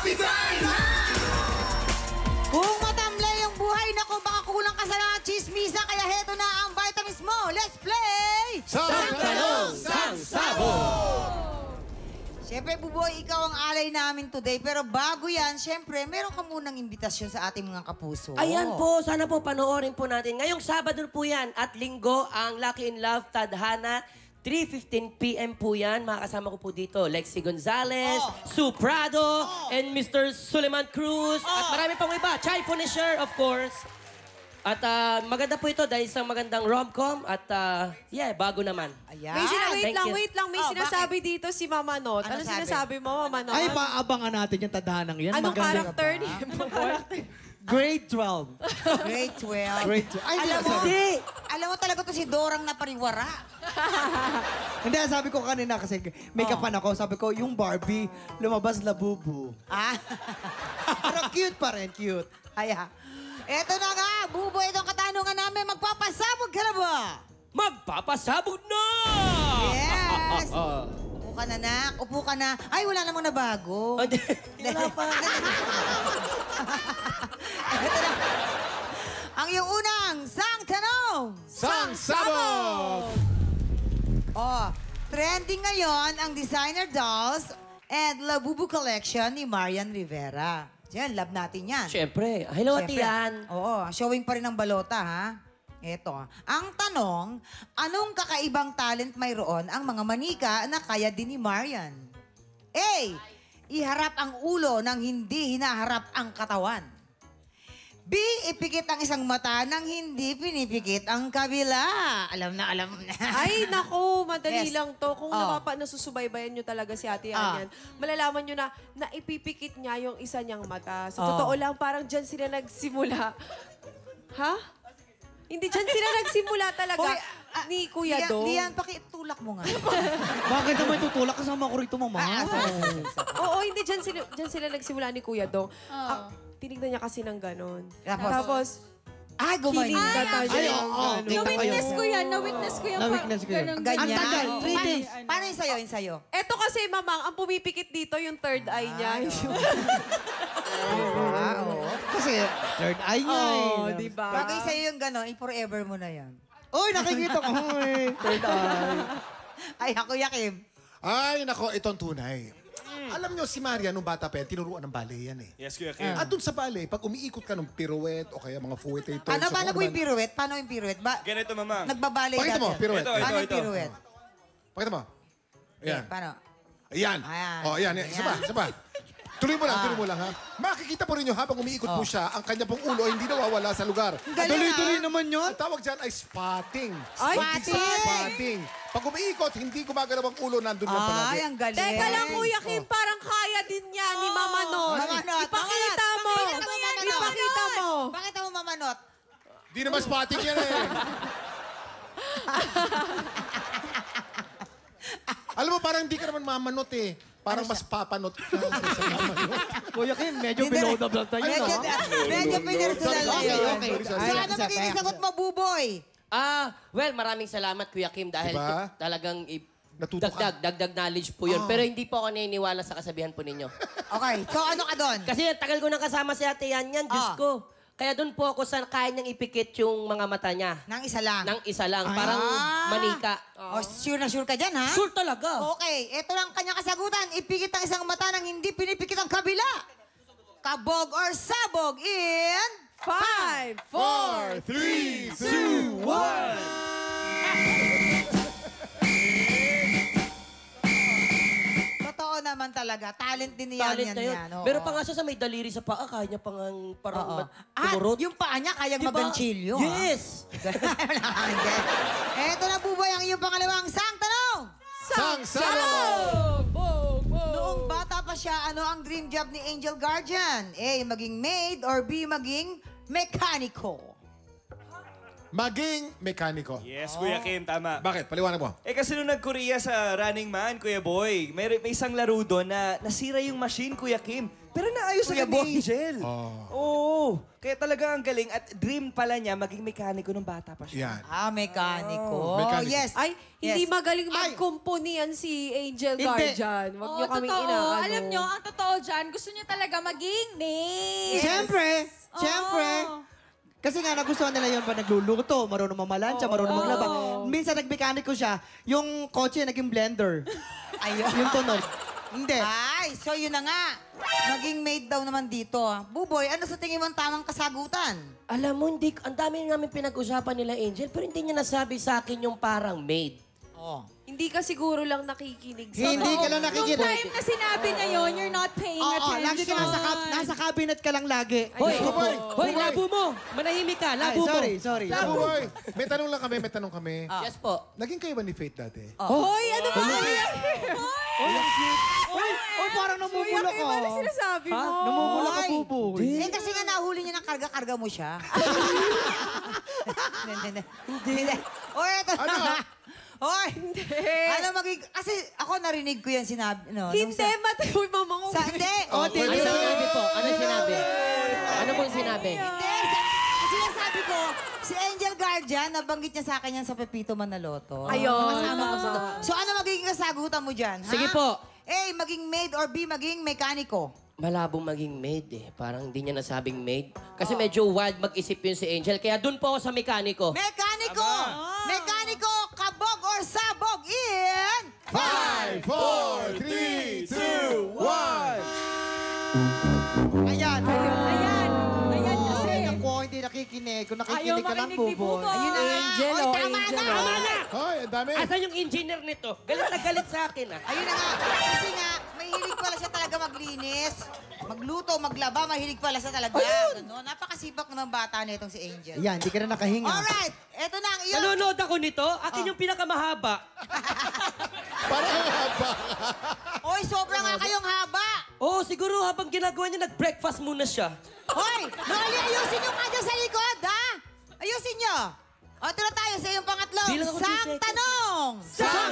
Kapitan! Kung matamlay ang buhay, naku, baka kulang ka sa mga chismisa, kaya heto na ang vitamins mo. Let's play! Sang Tanong, Sang Sabo! Siyempre, Buboy, ikaw ang alay namin today. Pero bago yan, siyempre, meron ka munang imbitasyon sa ating mga kapuso. Ayan po, sana po panoorin po natin. Ngayong Sabado po yan at Linggo, ang Lucky in Love Tadhana. 3:15 p.m. po yan. Makakasama ko po dito, Lexi Gonzalez, Sue Prado, and Mr. Suleiman Cruz. At marami pang iba. Chai Fonisher, of course. At maganda po ito dahil isang magandang rom-com. At yeah, bago naman. Ayan. Wait lang. May sinasabi dito si Mama Not. Ano Ano sabi? sinasabi mo, Mama Not? Ay, maabangan natin yung tadhanang yan. Anong Maganda. character ni Grade 12. Grade 12. Grade 12. Ay, Alam mo, hindi. alam mo talaga to si Dorang na pariwara. Hindi, sabi ko kanina kasi may kapan ako. Sabi ko, yung Barbie, lumabas labubu. Ah. Pero cute pa rin, cute. Aya. Eto na nga, Buboy, itong katanungan namin. Magpapasabog ka na ba? Magpapasabog na! Yes! Upo ka na, nak. Upo ka na. Ay, wala namang nabago. Wala pa. Ito na. Ang iyong unang sang tanong. Sang Sabo! Oh, trending ngayon ang designer dolls and Labubu collection ni Marian Rivera. Yan, love natin yan. Siyempre. Hello, Siyempre. Tian. Oo, showing pa rin ng balota, ha? Eto. Ang tanong, anong kakaibang talent mayroon ang mga manika na kaya din ni Marian? A. Iharap ang ulo nang hindi hinaharap ang katawan. B. Ipikit ang isang mata nang hindi pinipikit ang kabila. Alam na. Ay, naku, madali Yes. lang to. Kung Oh. nasusubaybayan nyo talaga si Ate Yan, malalaman nyo na ipipikit niya yung isa niyang mata. Sa Oh. totoo lang, parang dyan sila nagsimula. Ha? Hindi dyan sila nagsimula talaga Hoy, ni Kuya Dong. Lian, pakitulak mo nga. Bakit naman tutulak kasama ko rito, mama? Sorry. Oo, hindi dyan sila nagsimula ni Kuya Dong. Tinignan niya kasi ng ganon. Tapos Ay, gumaling. kiling kata niya Ay, ng oo. ganon. Na-witness ko yan. Na-witness ko yan. Na-witness ko yan. Ganun, Ganyan. Ang tagal, Oo. 3 days. Paano yung sa'yo? Yung sa'yo? Eto kasi, Mamang, ang pumipikit dito yung third eye niya. Oo. Kasi third eye niya Oo, eh. diba? Bagay sa'yo yung gano'n, forever mo na yan. Uy, nakikita ko. Uy, third eye. Ay, ako yakim. Ay, nako, itong tunay. Alam nyo, si Maria, nung bata pa yan, tinuruan ng ballet yan eh. Yes, Kuya Kim. At dun sa ballet, pag umiikot ka ng pirouette o kaya mga fouette, Paano po yung pirouette? Paano yung pirouette? Ganito, Mama. Nagbabalay Pakita mo, dati. pirouette. Paano yung Ito. pirouette? Pakita mo. Ayan. Paano? Ayan. Ayan. O, ayan. Isa pa. Tuloy mo lang ha. Makikita po rin nyo habang umiikot po siya, ang kanya pong ulo ay hindi nawawala sa lugar. Galing, Tuloy-tuloy naman yun. Ang tawag dyan ay spotting. Ay, Spotting. Pag umiikot, hindi gumagalaw ang ulo, nandun lang palagi. Ay, ang galing. Teka lang, Kuya Kim, parang kaya din niya ni Mama Not. Mama Not, Ipakita mo. Pakita mo, Mama Not. Ipakita mo. Pakita mo, Mama Not. Di naman spotting yan eh. Alam mo, parang hindi ka naman mamanot eh. Parang mas papanot ka sa mamanot. Kuya Kim, medyo below the belt tayo, Medyo, no? medyo pinersonal na Okay, yun. okay. So, ano magiging sagot mo, Buboy? Well, maraming salamat, Kuya Kim, dahil Diba? talagang Natuto ka. dagdag knowledge po yun. Pero hindi po ako naniniwala sa kasabihan po ninyo. Okay, so ano ka doon? Kasi tagal ko nang kasama si Ate Yan, Diyos Ah. ko. Kaya doon po ako sa kaya niyang ipikit yung mga mata niya. Nang isa lang. Nang isa lang. Parang manika. Oh, sure na sure ka dyan, ha? Sure talaga. Okay, ito lang kanyang kasagutan. Ipikit ang isang mata nang hindi pinipikit ang kabila. Kabog or sabog in... 5, 4, 3, 2, 1. Totoo naman talaga. Talent din niya Talent yan. na yun. yan. Oo. Meron pa nga siya sa may daliri sa paa. Kaya niya pang parang Oo. tumurot. Yung paa niya kayang Diba? maganchilyo. Yes! Eto na, Buboy, ang iyong pangalawang sang tanong. Sang Sabo! Noong bata pa siya, ano ang dream job ni Angel Guardian? A, maging maid or B, maging mekaniko? maging mekaniko. Yes, Kuya Kim, tama. Bakit? Paliwanag mo. Kasi nung nag-Korea sa Running Man, Kuya Boy, may isang laro doon na nasira yung machine, Kuya Kim. Pero naayos Kuya agad ni Angel. Oh. Oo. Kaya talaga ang galing. At dream pala niya maging mekaniko nung bata pa siya. Yan. Mekaniko. Mekaniko. Yes. Ay, hindi Yes. magaling mag-company yan si Angel Hindi. Guardian. Huwag niyo kaming inaano. Alam nyo, ang totoo dyan, gusto niya talaga maging maid. Siyempre, siyempre. Kasi nga, nagustuhan nila yun pa nagluluto, marunong mamalansya, marunong maglaba. Minsan nagmekaniko siya, yung kotse naging blender. Ayun. Yung tunog. Hindi. Ay, so yun na nga. Maging maid daw naman dito. Buboy, ano sa tingin mo ang tamang kasagutan? Alam mo, ang dami namin pinag-usapan nila, Angel, pero hindi niya nasabi sa akin yung parang maid. Oh. Hindi ka siguro lang nakikinig sa... Hindi ka lang Nung nakikinig. time na sinabi niya yun, you're not paying Oo, attention. lagi ka nasa cabinet ka lang lagi. Hoy, Buboy! hoy, Buboy! labo mo! Manahimik ka, Ay, labo mo! sorry. Buboy! May tanong lang kami, may tanong kami. Yes po. Naging kayo ba ni Faith dati? Hoy, ano ba? Oh, parang namumula ka. Ano sinasabi mo? Namumula ka, Ay. Buboy. Eh, kasi nga nahuli niya ng karga-karga mo siya. Hindi. Oy, eto Ano? na. Oy! Ano maging... Kasi ako narinig ko yan sinabi. No, nung Hindi, matayoy mama ko. Hindi. Oh, di- Ano sinabi po? Ano sinabi? Ano pong sinabi? Hindi. Kasi sabi ko, si Angel Guardian, nabanggit niya sa akin yan sa Pepito Manaloto. Ayun. Kasama ko sa... So ano magiging kasagutan mo dyan? ha? Sige po. A, maging maid or B, maging mekaniko. Malabong maging maid eh. Parang hindi niya nasabing maid. Kasi medyo wild mag-isip yun si Angel. Kaya dun po ako sa mekaniko. Mekaniko! Mekaniko, kabog or sabog in... 5, 4, 3, 2, 1! Ayan. Ayan. Ayan kasi. Ay, naku, hindi nakikinig. Kung Ayaw nakikinig ka lang, makinig ni Buboy. Buboy. Ayun na nga. Angel, Oy, oh, tama Angel. na. Tama na! Hoy, ang dami. Asan yung engineer nito? Galit na galit sa akin ah. Ayun na nga. Kasi nga, mahilig pala siya talaga maglinis. Magluto, maglaba, mahilig pala siya talaga. Ano, napakasipag ng bata na itong si Angel. Ayan, di ka na nakahinga. Alright, eto na ang iyong... Nanonood ako nito. Akin yung pinakamahaba. Parang haba. Oy, sobrang nga kayong haba. Oo, siguro habang ginagawa niya, nag-breakfast muna siya. Hoy, Noli, ayusin nyo nga dyan sa likod, ha? Ayusin nyo. O, ito na tayo sa iyong pangatlong. Bilang ako Sang 2 seconds. tanong.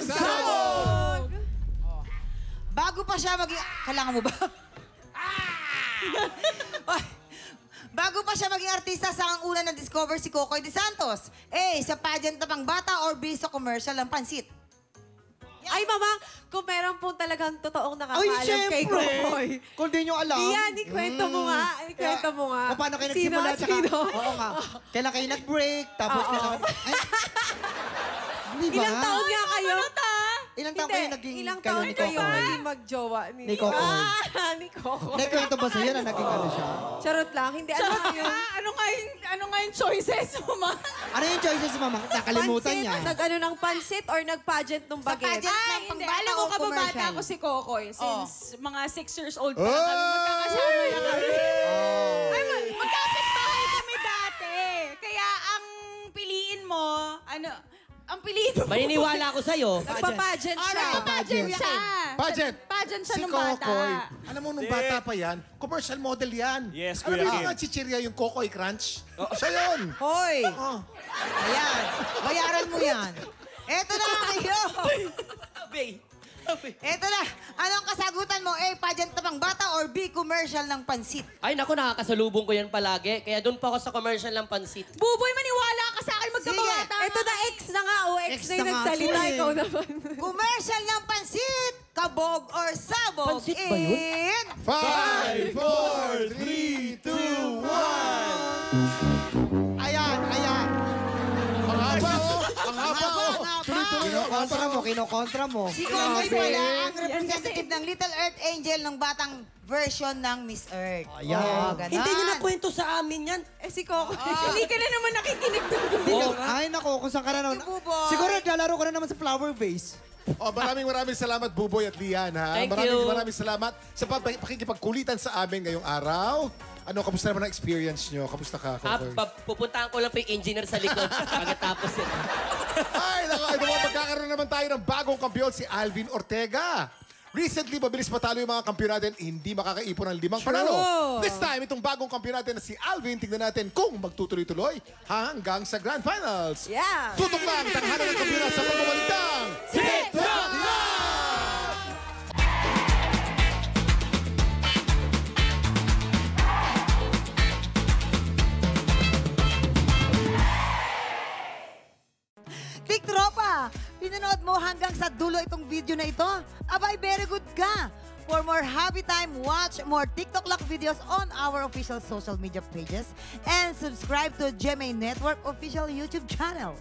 Sabog! Bago pa siya maging... Kailangan mo ba? Oy, bago pa siya maging artista, sa ang una na-discover si Kokoy De Santos? A, sa pageant na pang bata or B, sa commercial ng pansit? Ay, mama, kung meron po talagang totoong Ay, nakakaalam kay siyempre. Kokoy. Kung di nyo alam. Iyan, ikwento mo nga. Ikwento mo nga. Kung paano kayo nagsimula, tsaka... Sino? Oo nga. Kailan kayo nag-break, tapos kailan... Ay, di ba? Ilang taon nga kayo? Ilang taon kayo naging Ilang kayo taon ni kayo Kokoy? naging magjowa ni... Ni Kokoy. Ni Kokoy. Nagkwento ba sa'yo na naging ano siya? Charot lang. Hindi, ano yun? Ano nga yung choices mo, ma? Ano yung choices, mama? Nakalimutan niya. Nag-ano ng pansit or nag-pageant ng Sa baget? pageant ng Hindi, pangbata alam mo, o kababata commercial? ko si Kokoy. Since mga 6 years old pa Oh! kami, magkakasama na kami. Ay, magkapit bahay kami dati. Kaya ang piliin mo, ang piliin mo. Maniniwala ako sa'yo. Nagpa-pageant siya. Alright. Pageant siya. Pageant. Pageant siya Si nung bata. Kokoy. Alam mo, nung bata pa yan, commercial model yan. Yes, Alam Kuya mo Kim. yung mga chichirya, yung Kokoy Crunch? Siya yun. Hoy, Oh. ayan. Bayaran mo yan. Eto na kayo. Eto na. Anong kasagutan mo? A, pageant na pang bata or B, commercial ng pansit? Ay, naku, nakakasalubong ko yan palagi. Kaya doon pa ako sa commercial ng pansit. Buboy, maniwala ka sa akin, magkabata. Ito na, ex na nga. O, ex Ex na yung na nga nagsalita. siya eh. Ikaw naman. Commercial ng pansit, kabog or sabog Pansit ba yun? in... 5, 4, 3, 2, 1. Ayan, ayan. Ang haba, oh. Ang haba, oh. Kinokontra mo, kinokontra mo. Si Kokoy pala ang representative ng Little Earth Angel ng batang version ng Miss Earth. Ayan. Oh, ganon. Hindi niyo na kwento sa amin yan. Eh, si Kokoy. Hindi ka na naman nakikinig doon. Hindi Oo ka- nga. Ay, nako, kung saan ka na naman. Si Buboy. Siguro naglalaro ka na naman sa flower vase. Oh, maraming salamat, Buboy at Lian, ha? Thank Maraming salamat sa pakikipagkulitan sa amin ngayong araw. Ano, kamusta naman ang experience nyo? Kamusta ka, Kokoy? Pupuntahan ko lang po yung engineer sa likod pagkatapos yun. Ay, naku, ito mga magkakaroon naman tayo ng bagong kampiyon, si Alvin Ortega. Recently, mabilis matalo yung mga kampiyon natin, hindi makakaipon ng 5 panalo. This time, itong bagong kampiyon natin na si Alvin, tignan natin kung magtutuloy-tuloy hanggang sa Grand Finals. Yeah! Tutok lang, tanghalan ng kampiyon sa pagbabalik ng TikTok Live! Tik Tropa, pinanood mo hanggang sa dulo itong video na ito? Abay, very good ka! For more happy time, watch more TikTok Lock videos on our official social media pages and subscribe to GMA Network official YouTube channel.